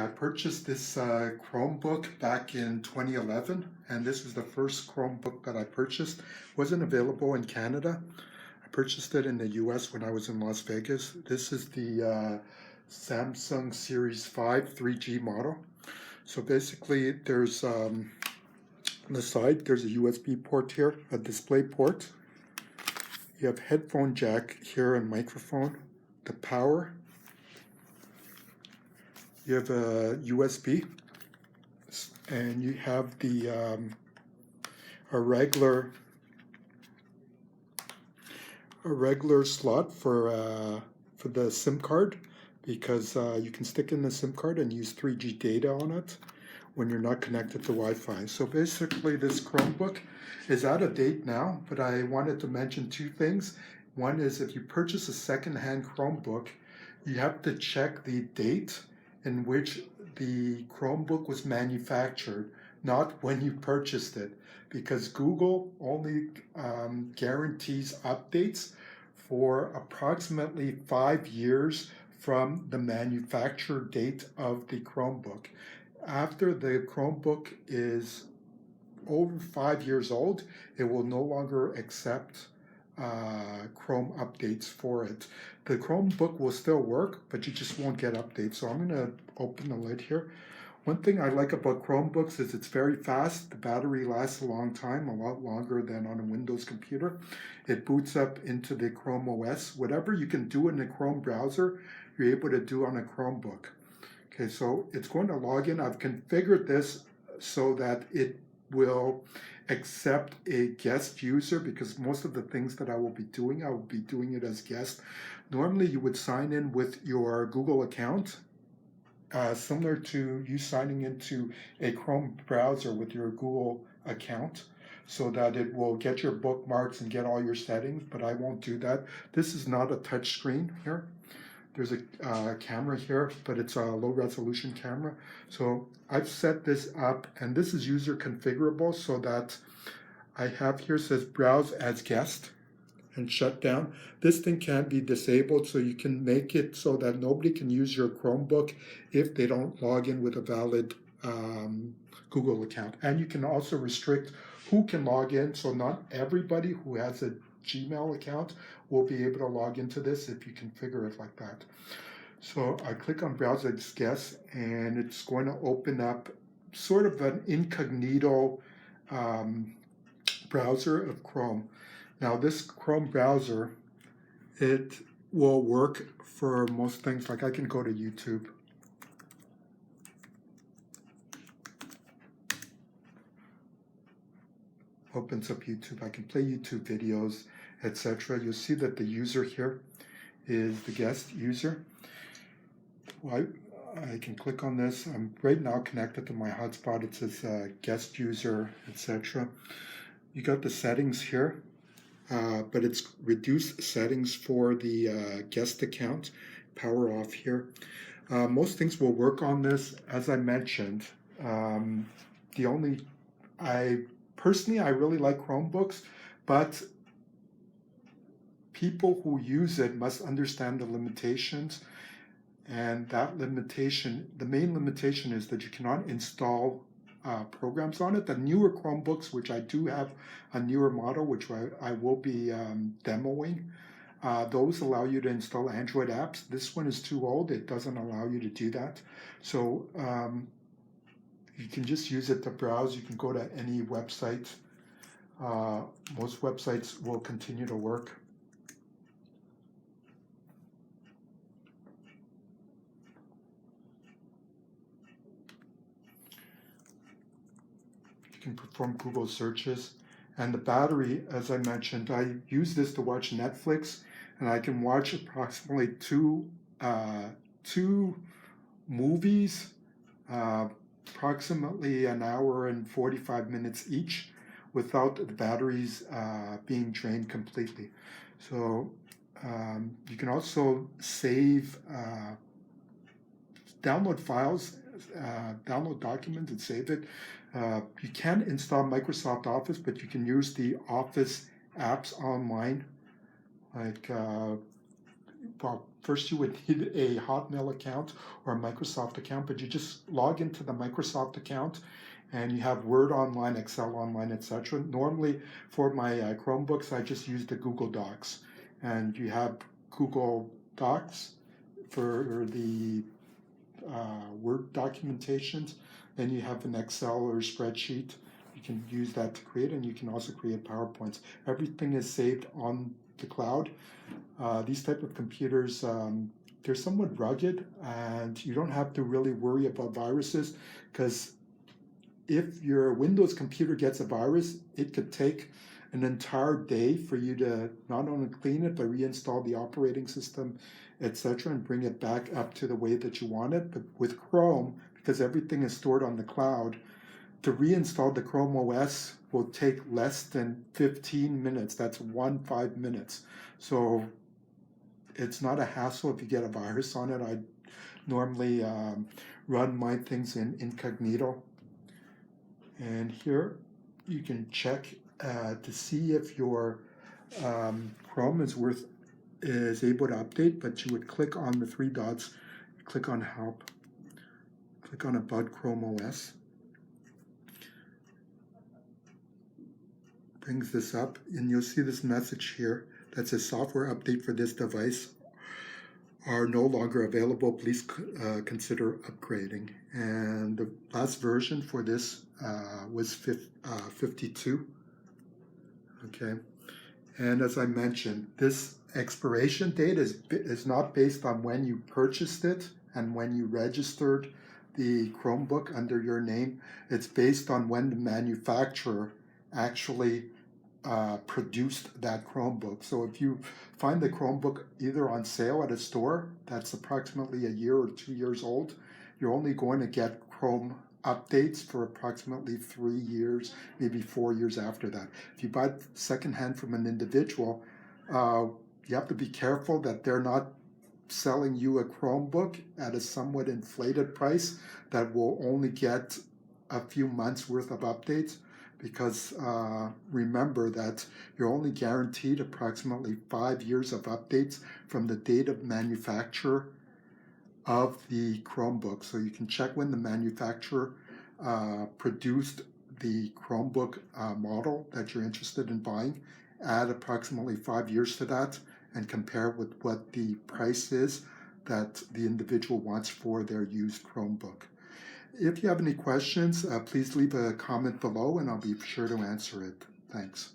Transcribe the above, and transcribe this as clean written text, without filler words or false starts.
I purchased this Chromebook back in 2011, and this is the first Chromebook that I purchased. It wasn't available in Canada. I purchased it in the US when I was in Las Vegas. This is the Samsung Series 5 3G model. So basically, there's on the side, there's a USB port here, a display port. You have headphone jack here and microphone, the power. You have a USB, and you have the a regular slot for the SIM card, because you can stick in the SIM card and use 3G data on it when you're not connected to Wi-Fi. So basically, this Chromebook is out of date now, but I wanted to mention two things. One is, if you purchase a second-hand Chromebook, you have to check the date in which the Chromebook was manufactured, not when you purchased it, because Google only guarantees updates for approximately 5 years from the manufacture date of the Chromebook. After the Chromebook is over 5 years old, it will no longer accept Chrome updates for it. The Chromebook will still work, but you just won't get updates. So I'm going to open the lid here. One thing I like about Chromebooks is it's very fast. The battery lasts a long time, a lot longer than on a Windows computer. It boots up into the Chrome OS. Whatever you can do in the Chrome browser, you're able to do on a Chromebook. Okay, so it's going to log in. I've configured this so that it will accept a guest user, because most of the things that I will be doing it as guest. Normally you would sign in with your Google account, similar to you signing into a Chrome browser with your Google account, so that it will get your bookmarks and get all your settings, but I won't do that. This is not a touch screen here. There's a camera here, but it's a low resolution camera. So I've set this up, and this is user configurable, so that I have here says browse as guest and shut down. This thing can be disabled, so you can make it so that nobody can use your Chromebook if they don't log in with a valid Google account. And you can also restrict who can log in, so not everybody who has a Gmail account will be able to log into this if you configure it like that. So I click on Browse as Guest, and it's going to open up sort of an incognito browser of Chrome. Now this Chrome browser, it will work for most things. Like I can go to YouTube. Opens up YouTube. I can play YouTube videos, etc. You'll see that the user here is the guest user. Well, I can click on this. I'm right now connected to my hotspot. It says guest user, etc. You got the settings here, but it's reduced settings for the guest account. Power off here. Most things will work on this. As I mentioned, personally, I really like Chromebooks, but people who use it must understand the limitations. And that limitation, the main limitation, is that you cannot install programs on it. The newer Chromebooks, which I do have a newer model, which I will be demoing, those allow you to install Android apps. This one is too old. It doesn't allow you to do that. So you can just use it to browse. You can go to any website. Most websites will continue to work. You can perform Google searches. And the battery, as I mentioned, I use this to watch Netflix, and I can watch approximately two movies, approximately an hour and 45 minutes each, without the batteries being drained completely. So you can also save, download files, download documents and save it. You can install Microsoft Office, but you can use the Office apps online, like well, first you would need a Hotmail account or a Microsoft account, but you just log into the Microsoft account and you have Word online, Excel online, etc. Normally for my Chromebooks, I just use the Google Docs, and you have Google Docs for the Word documentations. Then you have an Excel or spreadsheet. You can use that to create, and you can also create PowerPoints. Everything is saved on the cloud. These type of computers, they're somewhat rugged, and you don't have to really worry about viruses, because if your Windows computer gets a virus, it could take an entire day for you to not only clean it, but reinstall the operating system, etc., and bring it back up to the way that you want it. But with Chrome, because everything is stored on the cloud, to reinstall the Chrome OS will take less than 15 minutes. That's 5 minutes. So it's not a hassle if you get a virus on it. I normally run my things in incognito. And here you can check to see if your Chrome is able to update, but you would click on the three dots, click on Help, click on About Chrome OS. Brings this up, and you'll see this message here that says software update for this device are no longer available. Please consider upgrading. And the last version for this was 52. Okay. And as I mentioned, this expiration date is not based on when you purchased it and when you registered the Chromebook under your name. It's based on when the manufacturer actually produced that Chromebook. So if you find the Chromebook either on sale at a store that's approximately a year or 2 years old, you're only going to get Chrome updates for approximately 3 years, maybe 4 years after that. If you buy it secondhand from an individual, you have to be careful that they're not selling you a Chromebook at a somewhat inflated price that will only get a few months worth of updates, because remember that you're only guaranteed approximately 5 years of updates from the date of manufacture of the Chromebook. So you can check when the manufacturer produced the Chromebook model that you're interested in buying, add approximately 5 years to that, and compare with what the price is that the individual wants for their used Chromebook. If you have any questions, please leave a comment below and I'll be sure to answer it. Thanks.